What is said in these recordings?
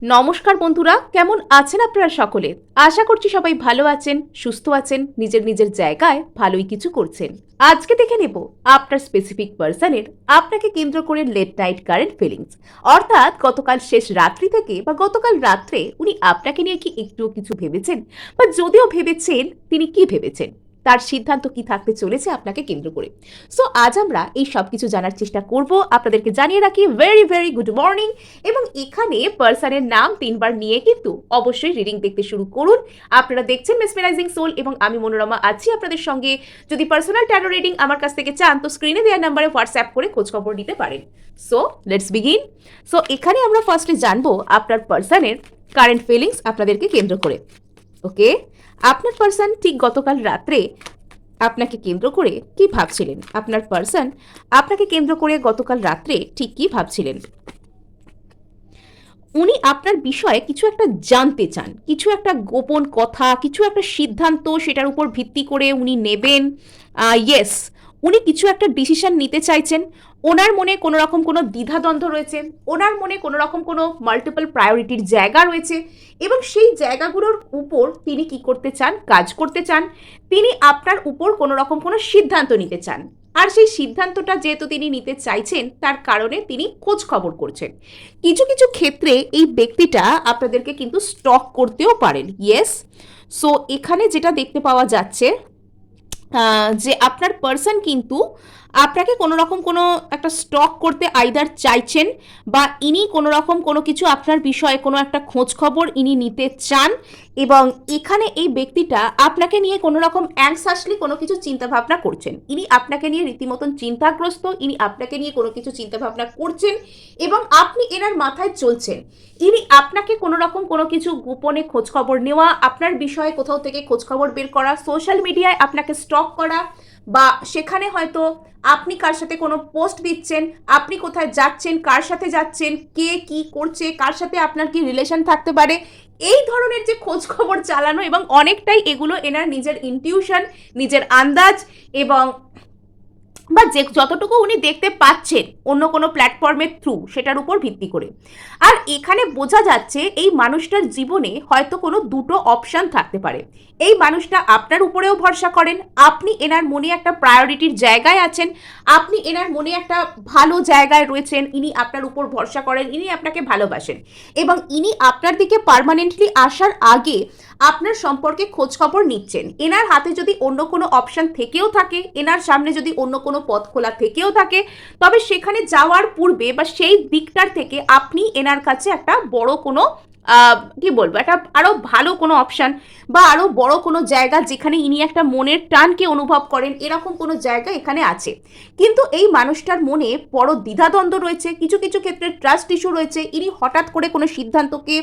নমস্কার বন্ধুরা, কেমন আছেন আপনারা সকলে? আশা করছি সবাই ভালো আছেন, সুস্থ আছেন, নিজের নিজের জায়গায় ভালোই কিছু করছেন। আজকে দেখে নেব আপনার স্পেসিফিক পার্সনের আপনাকে কেন্দ্র করে লেট নাইট কারেন্ট ফিলিংস, অর্থাৎ গতকাল শেষ রাত্রি থেকে বা গতকাল রাত্রে উনি আপনাকে নিয়ে কি একটুও কিছু ভেবেছেন, বা যদিও ভেবেছেন তিনি কি ভেবেছেন, তার সিদ্ধান্ত কি থাকতে চলেছে আপনাকে কেন্দ্র করে। সো আজ আমরা এই সব কিছু জানার চেষ্টা করব। আপনাদেরকে জানিয়ে রাখি ভেরি ভেরি গুড মর্নিং, এবং এখানে পার্সনের নাম 3বার নিয়ে কিন্তু অবশ্যই রিডিং দেখতে শুরু করুন। আপনারা দেখছেন মেসমেরাইজিং সোল এবং আমি মনোরমা আছি আপনাদের সঙ্গে। যদি পার্সোনাল ট্যারো রিডিং আমার কাছ থেকে চান তো স্ক্রিনে দেওয়া নাম্বারে হোয়াটসঅ্যাপ করে খোঁজখবর নিতে পারেন। So let's begin. সো এখানে আমরা ফার্স্টে জানবো আপনার পার্সনের কারেন্ট ফিলিংস আপনাদেরকে কেন্দ্র করে। ওকে, আপনার পার্সন ঠিক গতকাল রাত্রে আপনাকে কেন্দ্র করে কি ভাবছিলেন? আপনার পার্সন আপনাকে কেন্দ্র করে গতকাল রাত্রে ঠিক কি ভাবছিলেন? উনি আপনার বিষয়ে কিছু একটা জানতে চান, কিছু একটা গোপন কথা, কিছু একটা সিদ্ধান্ত সেটার উপর ভিত্তি করে উনি নেবেন। ইয়েস, উনি কিছু একটা ডিসিশন নিতে চাইছেন। ওনার মনে কোনো রকম কোনো দ্বিধাদ্বন্দ্ব রয়েছে, ওনার মনে কোনো রকম কোনো মাল্টিপল প্রায়োরিটির জায়গা রয়েছে, এবং সেই জায়গাগুলোর উপর তিনি কি করতে চান, কাজ করতে চান। তিনি আপনার উপর কোনো রকম কোনো সিদ্ধান্ত নিতে চান, আর সেই সিদ্ধান্তটা যেহেতু তিনি নিতে চাইছেন তার কারণে তিনি খোঁজ খবর করছেন। কিছু কিছু ক্ষেত্রে এই ব্যক্তিটা আপনাদেরকে কিন্তু স্টক করতেও পারেন। ইয়েস, সো এখানে যেটা দেখতে পাওয়া যাচ্ছে যে আপনার পার্সন কিন্তু আপনাকে কোনো রকম কোনো একটা স্টক করতে আইদার চাইছেন, বা ইনি কোনো রকম কোনো কিছু আপনার বিষয়ে কোনো একটা খোঁজ খবর ইনি নিতে চান। এবং এখানে এই ব্যক্তিটা আপনাকে নিয়ে কোনো রকম অ্যাংসাসলি কোনো কিছু চিন্তাভাবনা করছেন। ইনি আপনাকে নিয়ে রীতিমতন চিন্তাগ্রস্ত, ইনি আপনাকে নিয়ে কোনো কিছু চিন্তাভাবনা করছেন এবং আপনি এনার মাথায় চলছেন। ইনি আপনাকে কোনো রকম কোনো কিছু গোপনে খোঁজখবর নেওয়া, আপনার বিষয়ে কোথাও থেকে খোঁজখবর বের করা, সোশ্যাল মিডিয়ায় আপনাকে স্টক করা, বা সেখানে হয়তো আপনি কার সাথে কোনো পোস্ট দিচ্ছেন, আপনি কোথায় যাচ্ছেন, কার সাথে যাচ্ছেন, কে কি করছে, কার সাথে আপনার কি রিলেশন থাকতে পারে, এই ধরনের যে খোঁজ খবর চালানো, এবং অনেকটাই এগুলো এনার নিজের ইনটিউশন, নিজের আন্দাজ, এবং বা যে যতটুকু উনি দেখতে পাচ্ছেন অন্য কোনো প্ল্যাটফর্মের থ্রু সেটার উপর ভিত্তি করে। আর এখানে বোঝা যাচ্ছে এই মানুষটার জীবনে হয়তো কোনো দুটো অপশান থাকতে পারে। এই মানুষটা আপনার উপরেও ভরসা করেন, আপনি এনার মনে একটা প্রায়োরিটির জায়গায় আছেন, আপনি এনার মনে একটা ভালো জায়গায় রয়েছেন, ইনি আপনার উপর ভরসা করেন, ইনি আপনাকে ভালোবাসেন, এবং ইনি আপনার দিকে পার্মানেন্টলি আসার আগে আপনার সম্পর্কে খোঁজখবর নিচ্ছেন। এনার হাতে যদি অন্য কোনো অপশান থেকেও থাকে, এনার সামনে যদি অন্য কোনো পথ খোলা থেকেও থাকে, তবে সেখানে যাওয়ার পূর্বে বা সেই দিকটার থেকে আপনি এনার কাছে একটা বড় কোনো কি বলবো, একটা আরও ভালো কোনো অপশান বা আরও বড় কোনো জায়গা যেখানে ইনি একটা মনের টানকে অনুভব করেন, এরকম কোনো জায়গা এখানে আছে। কিন্তু এই মানুষটার মনে বড় দ্বিধাদ্বন্দ্ব রয়েছে, কিছু কিছু ক্ষেত্রে ট্রাস্ট ইস্যু রয়েছে। ইনি হঠাৎ করে কোনো সিদ্ধান্তকে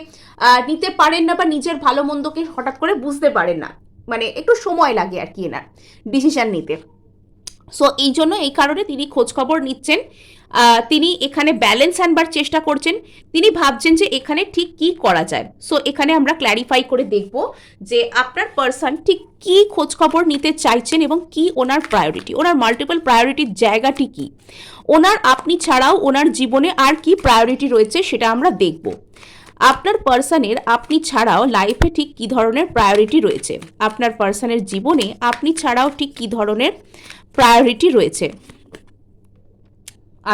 নিতে পারেন না, বা নিজের ভালো মন্দকে হঠাৎ করে বুঝতে পারেন না, মানে একটু সময় লাগে আর কি এনার ডিসিশন নিতে। সো এই জন্য এই কারণে তিনি খোঁজখবর নিচ্ছেন, তিনি এখানে ব্যালেন্স আনবার চেষ্টা করছেন, তিনি ভাবছেন যে এখানে ঠিক কি করা যায়। সো এখানে আমরা ক্ল্যারিফাই করে দেখব যে আপনার পার্সন ঠিক কি খোঁজখবর নিতে চাইছেন এবং কি ওনার প্রায়োরিটি, ওনার মাল্টিপল প্রায়োরিটির জায়গাটি কি, ওনার আপনি ছাড়াও ওনার জীবনে আর কি প্রায়োরিটি রয়েছে সেটা আমরা দেখব। আপনার পার্সনের আপনি ছাড়াও লাইফে ঠিক কী ধরনের প্রায়োরিটি রয়েছে, আপনার পার্সনের জীবনে আপনি ছাড়াও ঠিক কী ধরনের প্রায়োরিটি রয়েছে।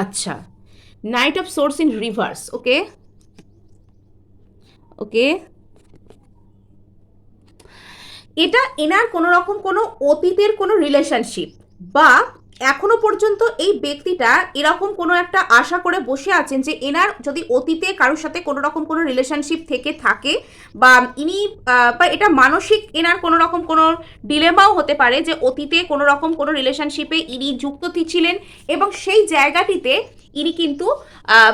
আচ্ছা, night of source in reverse. Okay okay, এটা এনার কোনো রকম কোনো অতীতের কোনো রিলেশনশিপ, বা এখনো পর্যন্ত এই ব্যক্তিটা এরকম কোনো একটা আশা করে বসে আছেন যে এনার যদি অতীতে কারোর সাথে কোনো রকম কোনো রিলেশনশিপ থেকে থাকে, বা ইনি বা এটা মানসিক এনার কোনো রকম কোনো ডিলেমাও হতে পারে যে অতীতে কোনো রকম কোনো রিলেশনশিপে ইনি যুক্ত ছিলেন, এবং সেই জায়গাটিতে ইনি কিন্তু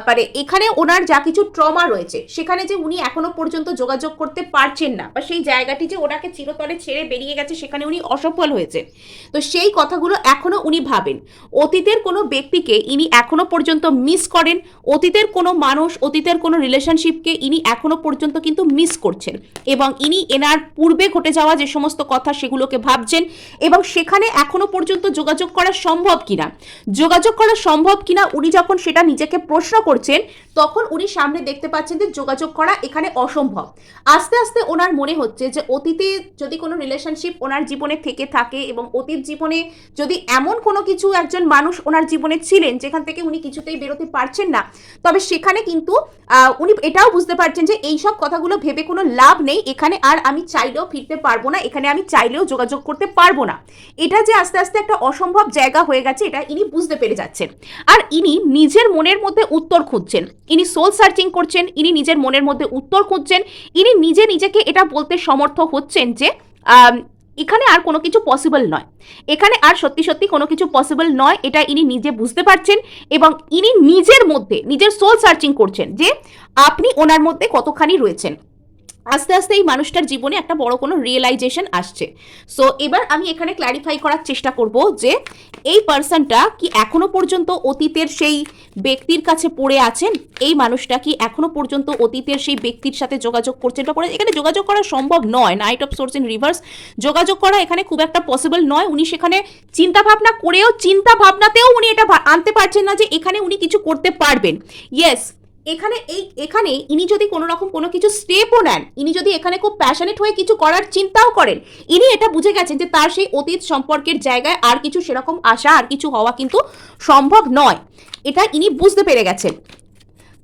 মানে এখানে ওনার যা কিছু ট্রমা রয়েছে সেখানে যে উনি এখনো পর্যন্ত যোগাযোগ করতে পারছেন না, বা সেই জায়গাটি যে ওনাকে চিরতরে ছেড়ে বেরিয়ে গেছে সেখানে উনি অসফল হয়েছে। তো সেই কথাগুলো এখনো উনি ভাবেন। অতীতের কোনো ব্যক্তিকে ইনি এখনো পর্যন্ত মিস করেন, অতীতের কোনো মানুষ, অতীতের কোনো রিলেশনশিপকে ইনি এখনো পর্যন্ত কিন্তু মিস করছেন, এবং ইনি এনার পূর্বে ঘটে যাওয়া যে সমস্ত কথা সেগুলোকে ভাবছেন, এবং সেখানে এখনো পর্যন্ত যোগাযোগ করা সম্ভব কিনা, যোগাযোগ করা সম্ভব কিনা উনি যখন যখন সেটা নিজেকে প্রশ্ন করছেন তখন উনি সামনে দেখতে পাচ্ছেন যে যোগাযোগ করা এখানে অসম্ভব। আস্তে আস্তে ওনার মনে হচ্ছে যে অতীতে যদি কোনো রিলেশনশিপ ওনার জীবনে থেকে থাকে এবং অতীত জীবনে যদি এমন কোনো কিছু একজন মানুষ ওনার জীবনে ছিলেন যেখান থেকে উনি কিছুতেই বেরোতে পারছেন না, তবে সেখানে কিন্তু উনি এটাও বুঝতে পারছেন যে এইসব কথাগুলো ভেবে কোনো লাভ নেই, এখানে আর আমি চাইলেও ফিরতে পারবো না, এখানে আমি চাইলেও যোগাযোগ করতে পারবো না। এটা যে আস্তে আস্তে একটা অসম্ভব জায়গা হয়ে গেছে এটা ইনি বুঝতে পেরে যাচ্ছেন। আর ইনি নিজের মনের মধ্যে উত্তর খুঁজছেন, ইনি সোল সার্চিং করছেন, ইনি নিজের মনের মধ্যে উত্তর খুঁজছেন, ইনি নিজেকে এটা বলতে সমর্থ হচ্ছেন যে এখানে আর কোনো কিছু পসিবল নয়, এখানে আর সত্যি সত্যি কোনো কিছু পসিবল নয়, এটা ইনি নিজে বুঝতে পারছেন। এবং ইনি নিজের মধ্যে নিজের সোল সার্চিং করছেন যে আপনি ওনার মধ্যে কতখানি রয়েছেন। আস্তে আস্তে এই মানুষটার জীবনে একটা বড় কোনো রিয়েলাইজেশন আসছে। সো এবার আমি এখানে ক্ল্যারিফাই করার চেষ্টা করব যে এই পার্সনটা কি এখনো পর্যন্ত অতীতের সেই ব্যক্তির কাছে পড়ে আছেন, এই মানুষটা কি এখনো পর্যন্ত অতীতের সেই ব্যক্তির সাথে যোগাযোগ করছেন বা করে। এখানে যোগাযোগ করা সম্ভব নয়, night of source in rivers, যোগাযোগ করা এখানে খুব একটা পসিবল নয়। উনি সেখানে চিন্তা ভাবনা করেও চিন্তা ভাবনাতেও উনি এটা আনতে পারছেন না যে এখানে উনি কিছু করতে পারবেন। ইয়েস, এখানে ইনি যদি কোনো রকম কোনো কিছু স্টেপও নেন, ইনি যদি এখানে খুব প্যাশনেট হয়ে কিছু করার চিন্তাও করেন, ইনি এটা বুঝে গেছেন যে তার সেই অতীত সম্পর্কের জায়গায় আর কিছু সেরকম আসা আর কিছু হওয়া কিন্তু সম্ভব নয়, এটা ইনি বুঝতে পেরে গেছেন।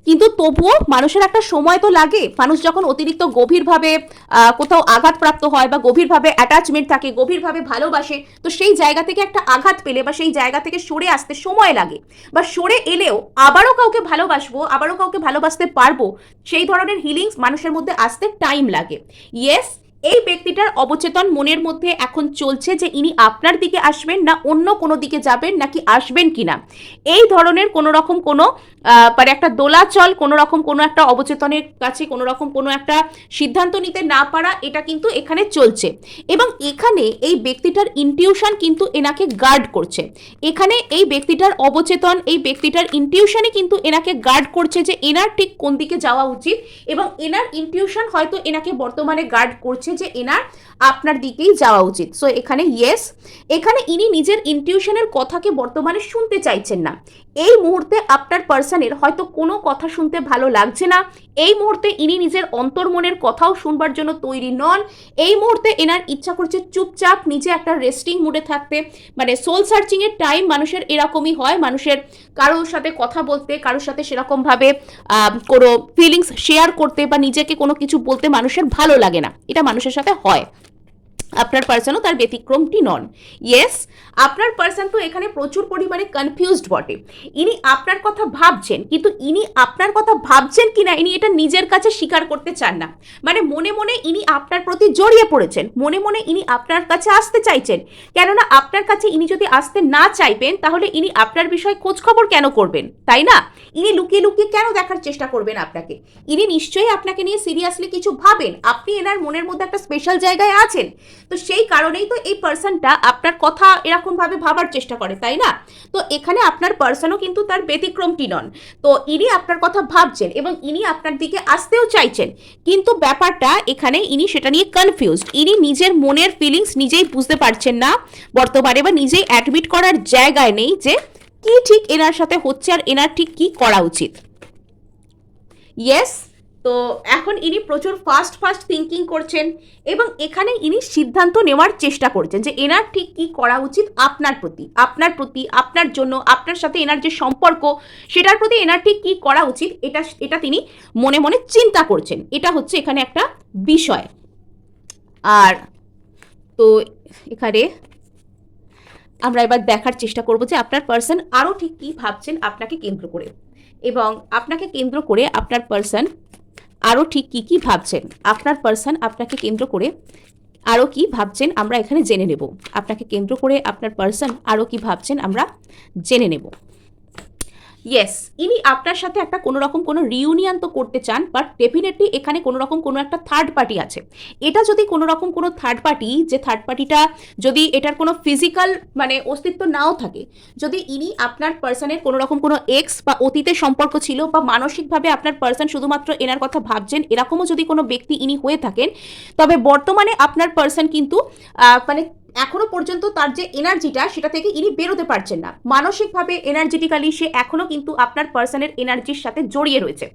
কিন্তু তবুও মানুষের একটা সময় তো লাগে, মানুষ যখন অতিরিক্ত গভীরভাবে কোথাও আঘাতপ্রাপ্ত হয় বা গভীরভাবে অ্যাটাচমেন্ট থাকে, গভীরভাবে ভালোবাসে, তো সেই জায়গা থেকে একটা আঘাত পেলে বা সেই জায়গা থেকে সরে আসতে সময় লাগে, বা সরে এলেও আবারও কাউকে ভালোবাসবো, আবারও কাউকে ভালোবাসতে পারবো, সেই ধরনের হিলিংস মানুষের মধ্যে আসতে টাইম লাগে। ইয়েস, এই ব্যক্তিটার অবচেতন মনের মধ্যে এখন চলছে যে ইনি আপনার দিকে আসবেন না অন্য কোনো দিকে যাবেন নাকি আসবেন কিনা, এই ধরনের কোনো রকম কোনো মানে একটা দোলাচল, কোনো রকম কোনো একটা অবচেতনের কাছে কোনো রকম কোনো একটা সিদ্ধান্ত নিতে না পারা, এটা কিন্তু এখানে চলছে। এবং এখানে এই ব্যক্তিটার ইনটিউশন কিন্তু এনাকে গার্ড করছে, এখানে এই ব্যক্তিটার অবচেতন, এই ব্যক্তিটার ইনটিউশনই কিন্তু এনাকে গার্ড করছে যে এনার ঠিক কোন দিকে যাওয়া উচিত, এবং এনার ইনটিউশন হয়তো এনাকে বর্তমানে গার্ড করছে যে এনার আপনার দিকেই যাওয়া উচিত। সো এখানে ইয়েস, এখানে ইনি নিজের ইনটিউশনের কথাকে বর্তমানে শুনতে চাইছেন না। এই মুহূর্তে আপনার পার্সনের হয়তো কোনো কথা শুনতে ভালো লাগছে না, এই মুহূর্তে ইনি নিজের অন্তর্মনের কথাও শুনবার জন্য তৈরি নন, এই মুহূর্তে এনার ইচ্ছা করছে চুপচাপ নিজে একটা রেস্টিং মুডে থাকতে। মানে সোল সার্চিং এর টাইম মানুষের এরকমই হয়, মানুষের কারোর সাথে কথা বলতে, কারোর সাথে সেরকমভাবে কোনো ফিলিংস শেয়ার করতে বা নিজেকে কোনো কিছু বলতে মানুষের ভালো লাগে না, এটা মানুষের সাথে হয়। আপনার পার্সনও তার ব্যতিক্রমটি নন। ইয়েস, আপনার পার্সন তো এখানে প্রচুর পরিমাণে কনফিউজড বটে, ইনি আপনার কথা ভাবছেন, কিন্তু ইনি আপনার কথা ভাবছেন কিনা ইনি এটা নিজের কাছে স্বীকার করতে চান না। মানে মনে মনে ইনি আপনার প্রতি জড়িয়ে পড়েছেন, মনে মনে ইনি আপনার কাছে আসতে চাইছেন, কেননা আপনার কাছে ইনি যদি আসতে না চাইবেন তাহলে ইনি আপনার বিষয়ে খোঁজ খবর কেন করবেন, তাই না? ইনি লুকিয়ে লুকিয়ে কেন দেখার চেষ্টা করবেন আপনাকে? ইনি নিশ্চয়ই আপনাকে নিয়ে সিরিয়াসলি কিছু ভাবেন, আপনি এনার মনের মধ্যে একটা স্পেশাল জায়গায় আছেন, তো সেই কারণেই তো এই পার্সনটা আপনার কথা এরকম ভাবে ভাবার চেষ্টা করে, তাই না? তো এখানে আপনার পার্সনও কিন্তু তার ব্যতিক্রমটি নন। তো ইনি আপনার কথা ভাবছেন এবং ইনি আপনার দিকে আসতেও চাইছেন, কিন্তু ব্যাপারটা এখানে ইনি সেটা নিয়ে কনফিউজড, ইনি নিজের মনের ফিলিংস নিজেই বুঝতে পারছেন না বর্তমানে, বা নিজেই অ্যাডমিট করার জায়গায় নেই যে কি ঠিক এনার সাথে হচ্ছে আর এনার ঠিক কি করা উচিত। ইয়েস, তো এখন ইনি প্রচুর ফাস্ট থিঙ্কিং করছেন এবং এখানে ইনি সিদ্ধান্ত নেওয়ার চেষ্টা করছেন যে এনার ঠিক কি করা উচিত আপনার প্রতি, আপনার জন্য, আপনার সাথে এনার যে সম্পর্ক সেটার প্রতি এনার ঠিক কি করা উচিত, এটা তিনি মনে মনে চিন্তা করছেন, এটা হচ্ছে এখানে একটা বিষয়। আর তো এখানে আমরা এবার দেখার চেষ্টা করব যে আপনার পার্সন আরও ঠিক কি ভাবছেন আপনাকে কেন্দ্র করে, এবং আপনাকে কেন্দ্র করে আপনার পার্সন আরও ঠিক কি কি ভাবছেন, আপনার পার্সন আপনাকে কেন্দ্র করে আরও কি ভাবছেন আমরা এখানে জেনে নেব, আপনাকে কেন্দ্র করে আপনার পার্সন আরও কি ভাবছেন আমরা জেনে নেব। ইয়েস, ইনি আপনার সাথে একটা কোনো রকম কোনো রিউনিয়ন তো করতে চান, বাট ডেফিনেটলি এখানে কোনো রকম কোনো একটা থার্ড পার্টি আছে। এটা যদি কোনো রকম কোনো থার্ড পার্টি, যে থার্ড পার্টিটা যদি এটার কোনো ফিজিক্যাল মানে অস্তিত্ব নাও থাকে, যদি ইনি আপনার পার্সনের কোনো রকম কোনো এক্স বা অতীতের সম্পর্ক ছিল, বা মানসিকভাবে আপনার পার্সন শুধুমাত্র এনার কথা ভাবছেন, এরকমও যদি কোনো ব্যক্তি ইনি হয়ে থাকেন, তবে বর্তমানে আপনার পার্সন কিন্তু মানে এখনো পর্যন্ত তার যে এনার্জিটা সেটা থেকে ইনি বেরোতে পারছেন না। মানসিকভাবে এনার্জেটিক্যালি সে এখনো কিন্তু আপনার পার্সনের এনার্জির সাথে জড়িয়ে রয়েছে।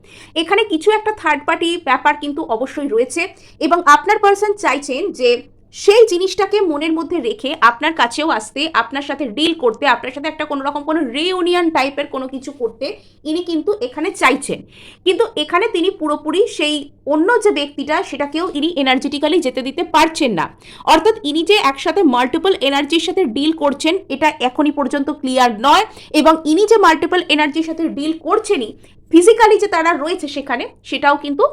এখানে কিছু একটা থার্ড পার্টি ব্যাপার কিন্তু অবশ্যই রয়েছে এবং আপনার পার্সন চাইছেন যে সেই জিনিসটাকে মনের মধ্যে রেখে আপনার কাছেও আসতে, আপনার সাথে ডিল করতে, আপনার সাথে একটা কোনো রকম কোনো রিউনিয়ন টাইপের কোনো কিছু করতে ইনি কিন্তু এখানে চাইছেন। কিন্তু এখানে তিনি পুরোপুরি সেই অন্য যে ব্যক্তিটা সেটাকেও ইনি এনার্জেটিক্যালি যেতে দিতে পারছেন না। অর্থাৎ ইনি যে একসাথে মাল্টিপল এনার্জির সাথে ডিল করছেন এটা এখনই পর্যন্ত ক্লিয়ার নয়, এবং ইনি যে মাল্টিপল এনার্জির সাথে ডিল করছেনই, ফিজিক্যালি যে তারা রয়েছে সেখানে সেটাও কিন্তু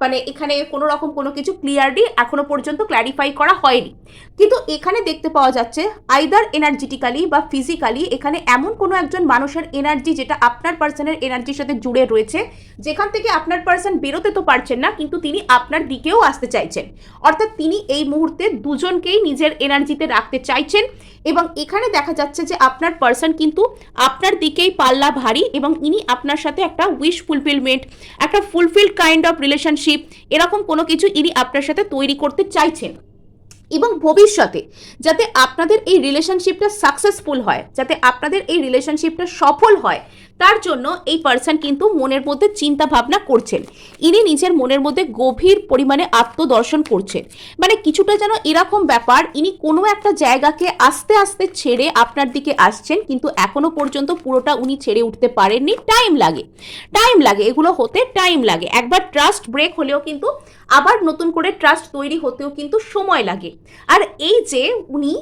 মানে এখানে কোনো রকম কোনো কিছু ক্লিয়ারলি এখনো পর্যন্ত ক্ল্যারিফাই করা হয়নি। কিন্তু এখানে দেখতে পাওয়া যাচ্ছে আইদার এনার্জেটিক্যালি বা ফিজিক্যালি এখানে এমন কোনো একজন মানুষের এনার্জি যেটা আপনার পার্সনের এনার্জির সাথে জুড়ে রয়েছে, যেখান থেকে আপনার পার্সন বেরোতে তো পারছেন না কিন্তু তিনি আপনার দিকেও আসতে চাইছেন। অর্থাৎ তিনি এই মুহূর্তে দুজনকেই নিজের এনার্জিতে রাখতে চাইছেন এবং এখানে দেখা যাচ্ছে যে আপনার পার্সন কিন্তু আপনার দিকেই পাল্লা ভারী এবং ইনি আপনার সাথে একটা উইশ ফুলফিলমেন্ট, একটা ফুলফিল কাইন্ড অফ রিলেশনশিপ এরকম কোনো কিছু ইনি আপনার সাথে তৈরি করতে চাইছেন। এবং ভবিষ্যতে যাতে আপনাদের এই রিলেশনশিপটা সাকসেসফুল হয়, যাতে আপনাদের এই রিলেশনশিপটা সফল হয়, তার জন্য এই পার্সন কিন্তু মনের মধ্যে চিন্তা ভাবনা করছেন। ইনি নিজের মনের মধ্যে গভীর পরিমাণে আত্মদর্শন করছেন। মানে কিছুটা যেন এরকম ব্যাপার, ইনি কোনো একটা জায়গাকে আস্তে আস্তে ছেড়ে আপনার দিকে আসছেন কিন্তু এখনো পর্যন্ত পুরোটা উনি ছেড়ে উঠতে পারেননি। টাইম লাগে, এগুলো হতে টাইম লাগে। একবার ট্রাস্ট ব্রেক হলেও কিন্তু আবার নতুন করে ট্রাস্ট তৈরি হতেও কিন্তু সময় লাগে। আর এই যে উনি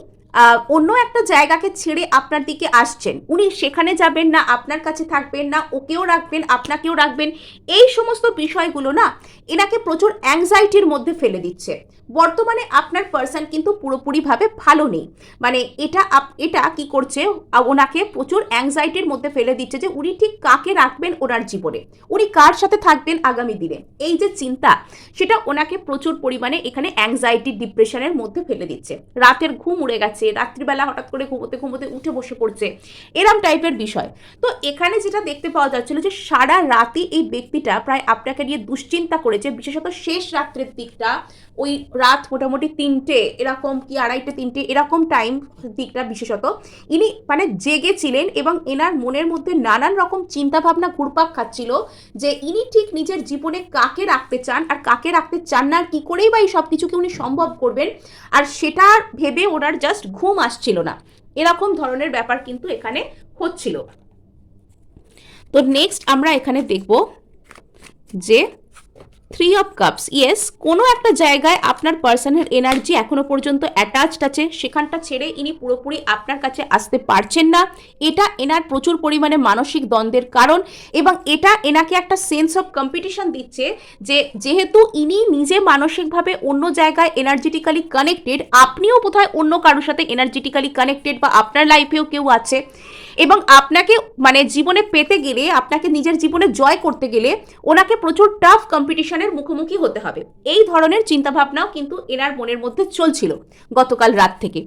অন্য একটা জায়গাকে ছেড়ে আপনার দিকে আসছেন, উনি সেখানে যাবেন না, আপনার কাছে থাকবেন না, ওকেও রাখবেন আপনাকেও রাখবেন, এই সমস্ত বিষয়গুলো না এনাকে প্রচুর অ্যাংজাইটির মধ্যে ফেলে দিচ্ছে। বর্তমানে আপনার পার্সন কিন্তু পুরোপুরিভাবে ভালো নেই। মানে এটা কি করছে, ওনাকে প্রচুর অ্যাংজাইটির মধ্যে ফেলে দিচ্ছে যে উনি ঠিক কাকে রাখবেন ওনার জীবনে, উনি কার সাথে থাকবেন আগামী দিনে, এই যে চিন্তা সেটা ওনাকে প্রচুর পরিমাণে এখানে অ্যাংজাইটি ডিপ্রেশনের মধ্যে ফেলে দিচ্ছে। রাতের ঘুম উড়ে গেছে, রাত্রিবেলা হঠাৎ করে ঘুমোতে ঘুমোতে উঠে বসে পড়ছে, এরম টাইপের বিষয়। তো এখানে যেটা দেখতে পাওয়া যাচ্ছিল যে সারা রাতই এই ব্যক্তিটা প্রায় আপনাকে নিয়ে দুশ্চিন্তা করেছে, বিশেষত শেষ রাত্রের দিকটা, ওই রাত মোটামুটি 3টে এরকম কি 2:30-3টে এরকম টাইম দিকটা বিশেষত ইনি মানে জেগেছিলেন এবং এনার মনের মধ্যে নানান রকম চিন্তা ভাবনা ঘুরপাক খাচ্ছিল যে ইনি ঠিক নিজের জীবনে কাকে রাখতে চান আর কাকে রাখতে চান না, আর কি করেই বা এই সব কিছুকে উনি সম্ভব করবেন, আর সেটা ভেবে ওনার জাস্ট ঘুম আসছিল না। এরকম ধরনের ব্যাপার কিন্তু এখানে হচ্ছিল। তো নেক্সট আমরা এখানে দেখব যে 3 অফ কাপস। ইয়েস, কোনো একটা জায়গায় আপনার পার্সনের এনার্জি এখনো পর্যন্ত অ্যাটাচড আছে, সেখানটা ছেড়ে ইনি পুরোপুরি আপনার কাছে আসতে পারছেন না। এটা এনার প্রচুর পরিমাণে মানসিক দ্বন্দ্বের কারণ এবং এটা এনাকে একটা সেন্স অফ কম্পিটিশন দিচ্ছে যে যেহেতু ইনি নিজে মানসিকভাবে অন্য জায়গায় এনার্জেটিক্যালি কানেক্টেড, আপনিও বোধহয় অন্য কারোর সাথে এনার্জেটিক্যালি কানেক্টেড বা আপনার লাইফেও কেউ আছে এবং আপনাকে মানে জীবনে পেতে গেলে, আপনাকে নিজের জীবনে জয় করতে গেলে ওনাকে প্রচুর টাফ কম্পিটিশনের মুখোমুখি হতে হবে। এই ধরনের চিন্তাভাবনাও কিন্তু এনার মনের মধ্যে চলছিল গতকাল রাত থেকে।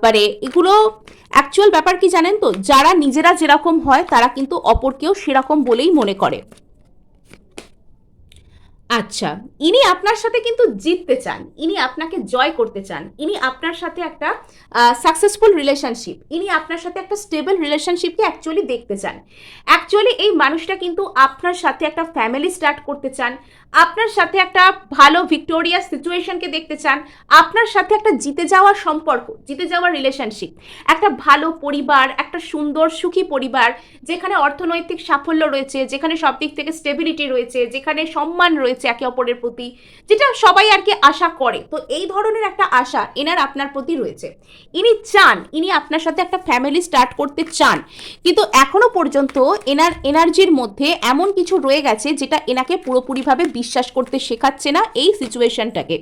মানে এগুলো অ্যাকচুয়াল ব্যাপার কি জানেন তো, যারা নিজেরা যেরকম হয় তারা কিন্তু অপরকেও সেরকম বলেই মনে করে। আচ্ছা, ইনি আপনার সাথে কিন্তু জিততে চান, ইনি আপনাকে জয় করতে চান, ইনি আপনার সাথে একটা সাকসেসফুল রিলেশনশিপ, ইনি আপনার সাথে একটা স্টেবল রিলেশনশিপকে অ্যাকচুয়ালি দেখতে চান। অ্যাকচুয়ালি এই মানুষটা কিন্তু আপনার সাথে একটা ফ্যামিলি স্টার্ট করতে চান, আপনার সাথে একটা ভালো ভিক্টোরিয়াস সিচুয়েশনকে দেখতে চান, আপনার সাথে একটা জিতে যাওয়া সম্পর্ক, জিতে যাওয়া রিলেশনশিপ, একটা ভালো পরিবার, একটা সুন্দর সুখী পরিবার যেখানে অর্থনৈতিক সাফল্য রয়েছে, যেখানে সব দিক থেকে স্টেবিলিটি রয়েছে, যেখানে সম্মান রয়েছে একে অপরের প্রতি, যেটা সবাই আর কি আশা করে। তো এই ধরনের একটা আশা এনার আপনার প্রতি রয়েছে। ইনি চান, ইনি আপনার সাথে একটা ফ্যামিলি স্টার্ট করতে চান, কিন্তু এখনো পর্যন্ত এনার এনার্জির মধ্যে এমন কিছু রয়ে গেছে যেটা এনাকে পুরোপুরিভাবে বিশ্বাস করতে শেখাচ্ছে না এই সিচুয়েশনটাকে।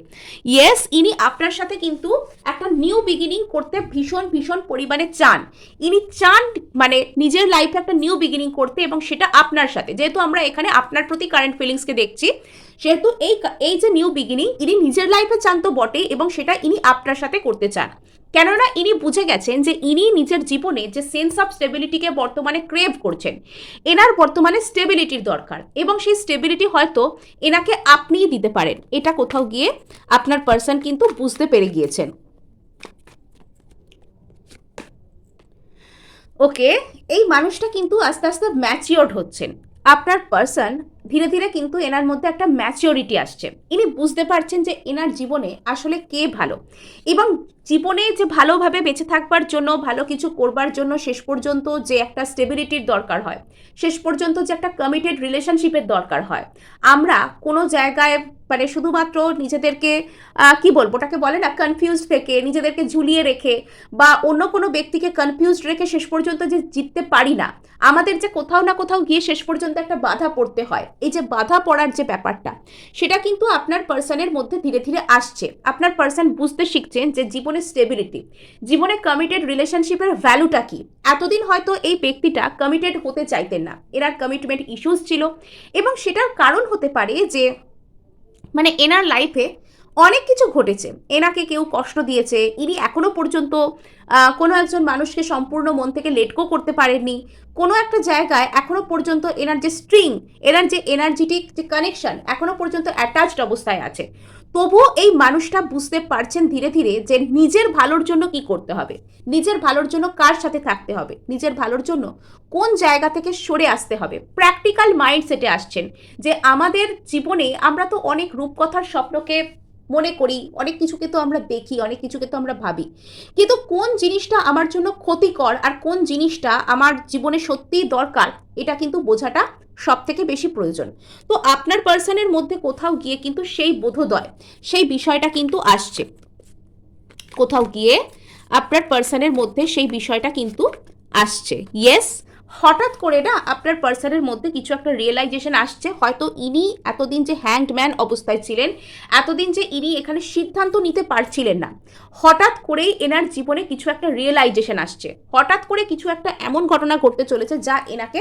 ইয়েস, ইনি আপনার সাথে কিন্তু একটা নিউ বিগিনিং করতে ভীষণ ভীষণ পরিমাণে চান। ইনি চান মানে নিজের লাইফে একটা নিউ বিগিনিং করতে, এবং সেটা আপনার সাথে। যেহেতু আমরা এখানে আপনার প্রতি কারেন্ট ফিলিংসকে দেখছি, সেহেতু এই যে নিউ বিগিনিং ইনি নিজের লাইফে চান তো বটেই, এবং সেটা ইনি আপনার সাথে করতে চান। কেননা ইনি বুঝে গেছেন যে ইনি নিজের জীবনে যে সেন্স অফ স্টেবিলিটিকে বর্তমানে ক্রেভ করছেন, এনার বর্তমানে স্টেবিলিটির দরকার, এবং সেই স্টেবিলিটি হয়তো এনাকে আপনিই দিতে পারেন। এটা কোথাও গিয়ে আপনার পার্সন কিন্তু বুঝতে পেরে গিয়েছেন। ওকে, এই মানুষটা কিন্তু আস্তে আস্তে ম্যাচিওর্ড হচ্ছেন। আপনার পার্সন ধীরে ধীরে কিন্তু এনার মধ্যে একটা ম্যাচিওরিটি আসছে। ইনি বুঝতে পারছেন যে এনার জীবনে আসলে কে ভালো, এবং জীবনে যে ভালোভাবে বেঁচে থাকবার জন্য, ভালো কিছু করবার জন্য শেষ পর্যন্ত যে একটা স্টেবিলিটির দরকার হয়, শেষ পর্যন্ত যে একটা কমিটেড রিলেশনশিপের দরকার হয়, আমরা কোনো জায়গায় মানে শুধুমাত্র নিজেদেরকে কি বলবো, ওটাকে বলে না, কনফিউজড থেকে নিজেদেরকে ঝুলিয়ে রেখে বা অন্য কোনো ব্যক্তিকে কনফিউজড রেখে শেষ পর্যন্ত যে জিততে পারি না, আমাদের যে কোথাও না কোথাও গিয়ে শেষ পর্যন্ত একটা বাধা পড়তে হয়, এই যে বাধা পড়ার যে ব্যাপারটা, সেটা কিন্তু আপনার পার্সনের মধ্যে ধীরে ধীরে আসছে। আপনার পার্সন বুঝতে শিখছেন যে জীবনে স্টেবিলিটি, জীবনে কমিটেড রিলেশনশিপের ভ্যালুটা কি। এতদিন হয়তো এই ব্যক্তিটা কমিটেড হতে চাইতেন না, এনার কমিটমেন্ট ইস্যুস ছিল, এবং সেটার কারণ হতে পারে যে মানে এনার লাইফে অনেক কিছু ঘটেছে, এনাকে কেউ কষ্ট দিয়েছে, ইনি এখনো পর্যন্ত কোনো একজন মানুষকে সম্পূর্ণ মন থেকে লেটকো করতে পারেননি, কোনো একটা জায়গায় এখনো পর্যন্ত এনার যে স্ট্রিং, এনার যে এনার্জেটিক যে কানেকশন এখনো পর্যন্ত অ্যাটাচড অবস্থায় আছে। তবুও এই মানুষটা বুঝতে পারছেন ধীরে ধীরে যে নিজের ভালোর জন্য কি করতে হবে, নিজের ভালোর জন্য কার সাথে থাকতে হবে, নিজের ভালোর জন্য কোন জায়গা থেকে সরে আসতে হবে। প্র্যাকটিক্যাল মাইন্ডসেটে আসছেন যে আমাদের জীবনে আমরা তো অনেক রূপকথার স্বপ্নকে মনে করি, অনেক কিছুকে তো আমরা দেখি, অনেক কিছুকে তো আমরা ভাবি, কিন্তু কোন জিনিসটা আমার জন্য ক্ষতিকর আর কোন জিনিসটা আমার জীবনে সত্যিই দরকার, এটা কিন্তু বোঝাটা সব থেকে বেশি প্রয়োজন। তো আপনার পার্সনের মধ্যে কোথাও গিয়ে কিন্তু সেই বোধোদয়, সেই বিষয়টা কিন্তু আসছে, কোথাও গিয়ে আপনার পার্সনের মধ্যে সেই বিষয়টা কিন্তু আসছে। ইয়েস, হঠাৎ করে না আপনার পার্সনের মধ্যে কিছু একটা রিয়েলাইজেশন আসছে। হয়তো ইনি এতদিন যে হ্যাংড ম্যান অবস্থায় ছিলেন, এতদিন যে ইনি এখানে সিদ্ধান্ত নিতে পারছিলেন না, হঠাৎ করেই এনার জীবনে কিছু একটা রিয়েলাইজেশন আসছে, হঠাৎ করে কিছু একটা এমন ঘটনা ঘটতে চলেছে যা এনাকে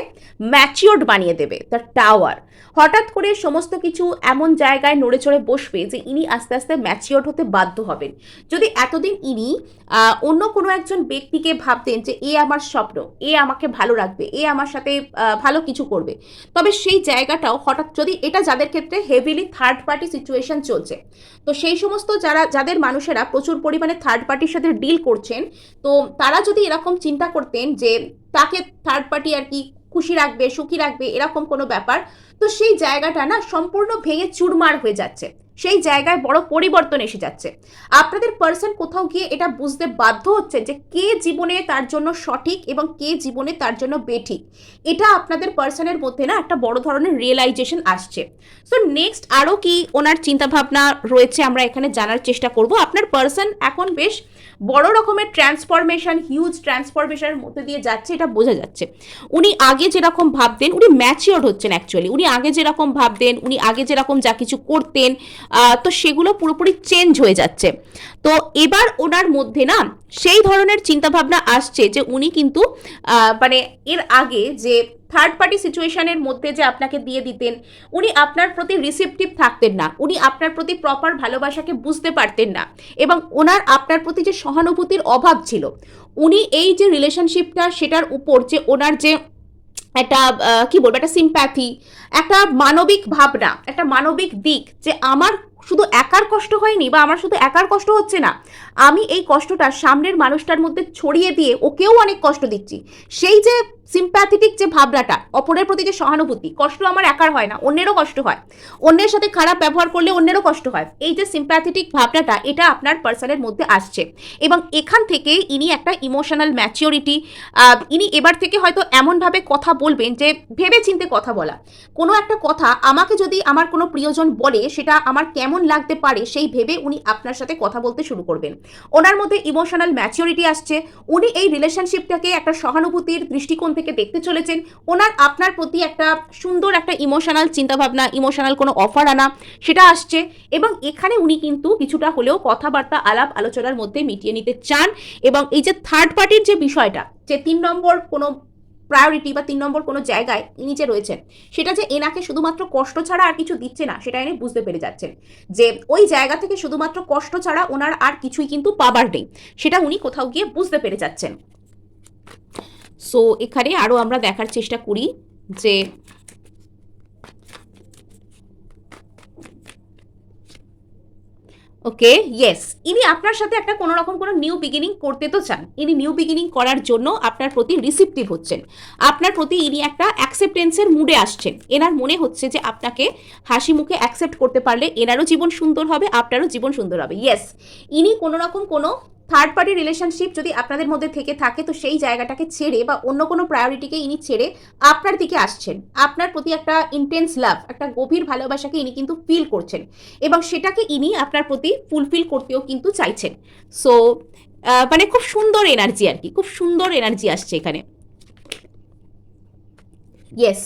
ম্যাচিওর্ড বানিয়ে দেবে। দ্য টাওয়ার, হঠাৎ করে সমস্ত কিছু এমন জায়গায় নড়ে চড়ে বসবে যে ইনি আস্তে আস্তে ম্যাচিওর্ড হতে বাধ্য হবেন। যদি এতদিন ইনি অন্য কোনো একজন ব্যক্তিকে ভাবতেন যে এ আমার স্বপ্ন, এ আমাকে ভালো রাখবে, এ আমার সাথে ভালো কিছু করবে, তবে সেই জায়গাটাও হঠাৎ, যদি এটা যাদের ক্ষেত্রে হেভিলি থার্ড পার্টি সিচুয়েশন চলছে, তো সেই সমস্ত যাদের মানুষেরা প্রচুর পরিমাণে থার্ড পার্টির সাথে ডিল করছেন, তো তারা যদি এরকম চিন্তা করতেন যে তাকে থার্ড পার্টি আর কি খুশি রাখবে, সুখী রাখবে, এরকম কোনো ব্যাপার, তো সেই জায়গাটা না সম্পূর্ণ ভেঙে চুরমার হয়ে যাচ্ছে, সেই জায়গায় বড় পরিবর্তন এসে যাচ্ছে। আপনাদের পার্সন কোথাও গিয়ে এটা বুঝতে বাধ্য হচ্ছে যে কে জীবনে তার জন্য সঠিক এবং কে জীবনে তার জন্য বেঠিক। এটা আপনাদের পার্সনের মধ্যে না একটা বড় ধরনের রিয়েলাইজেশন আসছে। সো নেক্সট আরও কি ওনার চিন্তাভাবনা রয়েছে আমরা এখানে জানার চেষ্টা করব। আপনার পার্সন এখন বেশ বড় রকমের ট্রান্সফরমেশন, হিউজ ট্রান্সফরমেশনের মধ্যে দিয়ে যাচ্ছে, এটা বোঝা যাচ্ছে। উনি আগে যেরকম ভাবতেন, উনি ম্যাচিওর্ড হচ্ছেন অ্যাকচুয়ালি, উনি আগে যেরকম ভাবতেন, উনি আগে যেরকম যা কিছু করতেন, তো সেগুলো পুরোপুরি চেঞ্জ হয়ে যাচ্ছে। তো এবার ওনার মধ্যে না সেই ধরনের চিন্তাভাবনা আসছে যে উনি কিন্তু মানে এর আগে যে থার্ড পার্টি সিচুয়েশনের মধ্যে যে আপনাকে দিয়ে দিতেন, উনি আপনার প্রতি রিসেপটিভ থাকতেন না, উনি আপনার প্রতি প্রপার ভালোবাসাকে বুঝতে পারতেন না, এবং ওনার আপনার প্রতি যে সহানুভূতির অভাব ছিল, উনি এই যে রিলেশনশিপটা সেটার উপর যে ওনার যে একটা কি বলবো, একটা সিম্প্যাথি, একটা মানবিক ভাবনা, একটা মানবিক দিক, যে আমার শুধু একার কষ্ট হয়নি বা আমার শুধু একার কষ্ট হচ্ছে না, আমি এই কষ্টটা সামনের মানুষটার মধ্যে ছড়িয়ে দিয়ে ওকেও অনেক কষ্ট দিচ্ছি, সেই যে সিম্প্যাথেটিক যে ভাবনাটা, অপরের প্রতি যে সহানুভূতি, কষ্ট আমার একার হয় না, অন্যেরও কষ্ট হয়, অন্যের সাথে খারাপ ব্যবহার করলে অন্যেরও কষ্ট হয়, এই যে সিম্প্যাথেটিক ভাবনাটা, এটা আপনার পার্সনের মধ্যে আসছে, এবং এখান থেকে ইনি একটা ইমোশনাল ম্যাচিওরিটি, ইনি এবার থেকে হয়তো এমনভাবে কথা বলবেন যে ভেবে চিন্তে কথা বলা, কোনো একটা কথা আমাকে যদি আমার কোনো প্রিয়জন বলে সেটা আমার কেমন লাগতে পারে সেই ভেবে উনি আপনার সাথে কথা বলতে শুরু করবেন। ওনার মধ্যে ইমোশনাল ম্যাচিওরিটি আসছে, উনি এই রিলেশনশিপটাকে একটা সহানুভূতির দৃষ্টিকোণ থেকে দেখতে চলেছেন, ওনার আপনার প্রতি একটা সুন্দর একটা ইমোশনাল চিন্তাভাবনা, ইমোশনাল কোনো অফার আনা, সেটা আসছে, এবং এখানে উনি কিন্তু কিছুটা হলেও কথাবার্তা আলাপ আলোচনার মধ্যে মিটিয়ে নিতে চান, এবং এই যে থার্ড পার্টির যে বিষয়টা, যে 3 নম্বর কোনো প্রায়োরিটি বা 3 নম্বর কোনো জায়গায় ইনি যে রয়েছেন, সেটা যে এনাকে শুধুমাত্র কষ্ট ছাড়া আর কিছু দিচ্ছে না, সেটা ইনি বুঝতে পেরে যাচ্ছেন, যে ওই জায়গা থেকে শুধুমাত্র কষ্ট ছাড়া ওনার আর কিছুই কিন্তু পাবার নেই, সেটা উনি কোথাও গিয়ে বুঝতে পেরে যাচ্ছেন। সো এখানে আরও আমরা দেখার চেষ্টা করি যে ওকে, ইয়েস, ইনি আপনার সাথে একটা কোনো রকম কোনো নিউ বিগিনিং করতে তো চান। ইনি নিউ বিগিনিং করার জন্য আপনার প্রতি রিসিপটিভ হচ্ছেন, আপনার প্রতি ইনি একটা অ্যাকসেপ্টেন্সের মুডে আসছেন। এনার মনে হচ্ছে যে আপনাকে হাসি মুখে অ্যাকসেপ্ট করতে পারলে এনারও জীবন সুন্দর হবে, আপনারও জীবন সুন্দর হবে। ইয়েস, ইনি কোনো রকম কোনো থার্ড পার্টি রিলেশনশিপ যদি আপনাদের মধ্যে থেকে থাকে তো সেই জায়গাটাকে ছেড়ে বা অন্য কোনো প্রায়োরিটিকে ইনি ছেড়ে আপনার দিকে আসছেন। আপনার প্রতি একটা ইন্টেন্স লাভ, একটা গভীর ভালোবাসাকে ইনি কিন্তু ফিল করছেন এবং সেটাকে ইনি আপনার প্রতি ফুলফিল করতেও কিন্তু চাইছেন। সো মানে খুব সুন্দর এনার্জি আর কি, খুব সুন্দর এনার্জি আসছে এখানে। ইয়েস,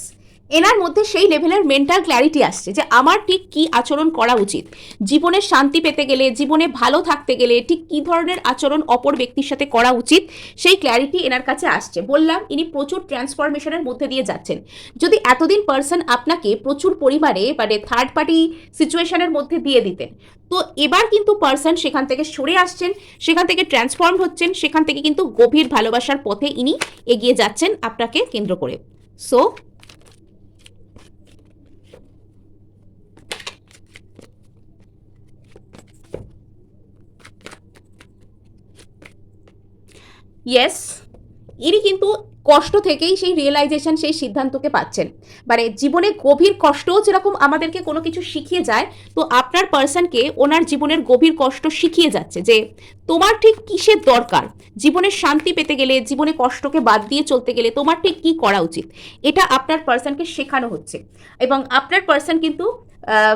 এনার মধ্যে সেই লেভেলের মেন্টাল ক্ল্যারিটি আসছে যে আমার ঠিক কি আচরণ করা উচিত, জীবনে শান্তি পেতে গেলে, জীবনে ভালো থাকতে গেলে ঠিক কি ধরনের আচরণ অপর ব্যক্তির সাথে করা উচিত, সেই ক্ল্যারিটি এনার কাছে আসছে। বললাম ইনি প্রচুর ট্রান্সফরমেশনের মধ্যে দিয়ে যাচ্ছেন। যদি এতদিন পার্সন আপনাকে প্রচুর পরিমাণে মানে থার্ড পার্টি সিচুয়েশনের মধ্যে দিয়ে দিতেন, তো এবার কিন্তু পার্সন সেখান থেকে সরে আসছেন, সেখান থেকে ট্রান্সফর্ম হচ্ছেন, সেখান থেকে কিন্তু গভীর ভালোবাসার পথে ইনি এগিয়ে যাচ্ছেন আপনাকে কেন্দ্র করে। সো ইয়েস, ইনি কিন্তু কষ্ট থেকেই সেই রিয়েলাইজেশন, সেই সিদ্ধান্তকে পাচ্ছেন। মানে জীবনে গভীর কষ্টও যেরকম আমাদেরকে কোনো কিছু শিখিয়ে যায়, তো আপনার পার্সনকে ওনার জীবনের গভীর কষ্ট শিখিয়ে যাচ্ছে যে তোমার ঠিক কিসের দরকার, জীবনে শান্তি পেতে গেলে, জীবনে কষ্টকে বাদ দিয়ে চলতে গেলে তোমার ঠিক কী করা উচিত, এটা আপনার পার্সনকে শেখানো হচ্ছে। এবং আপনার পার্সন কিন্তু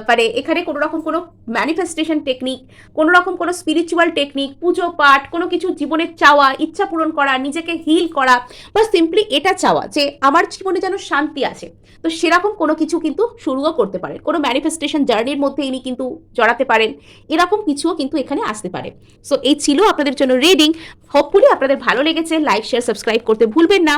মানে এখানে কোনো রকম কোনো ম্যানিফেস্টেশন টেকনিক, কোনো রকম কোনো স্পিরিচুয়াল টেকনিক, পুজো পাঠ, কোনো কিছু জীবনে চাওয়া, ইচ্ছা পূরণ করা, নিজেকে হিল করা, বা সিম্পলি এটা চাওয়া যে আমার জীবনে যেন শান্তি আছে, তো সেরকম কোনো কিছু কিন্তু শুরুও করতে পারেন। কোনো ম্যানিফেস্টেশন জার্নির মধ্যে ইনি কিন্তু জড়াতে পারেন, এরকম কিছুও কিন্তু এখানে আসতে পারে। সো এই ছিল আপনাদের জন্য রিডিং। হোপফুলি আপনাদের ভালো লেগেছে। লাইক, শেয়ার, সাবস্ক্রাইব করতে ভুলবেন না।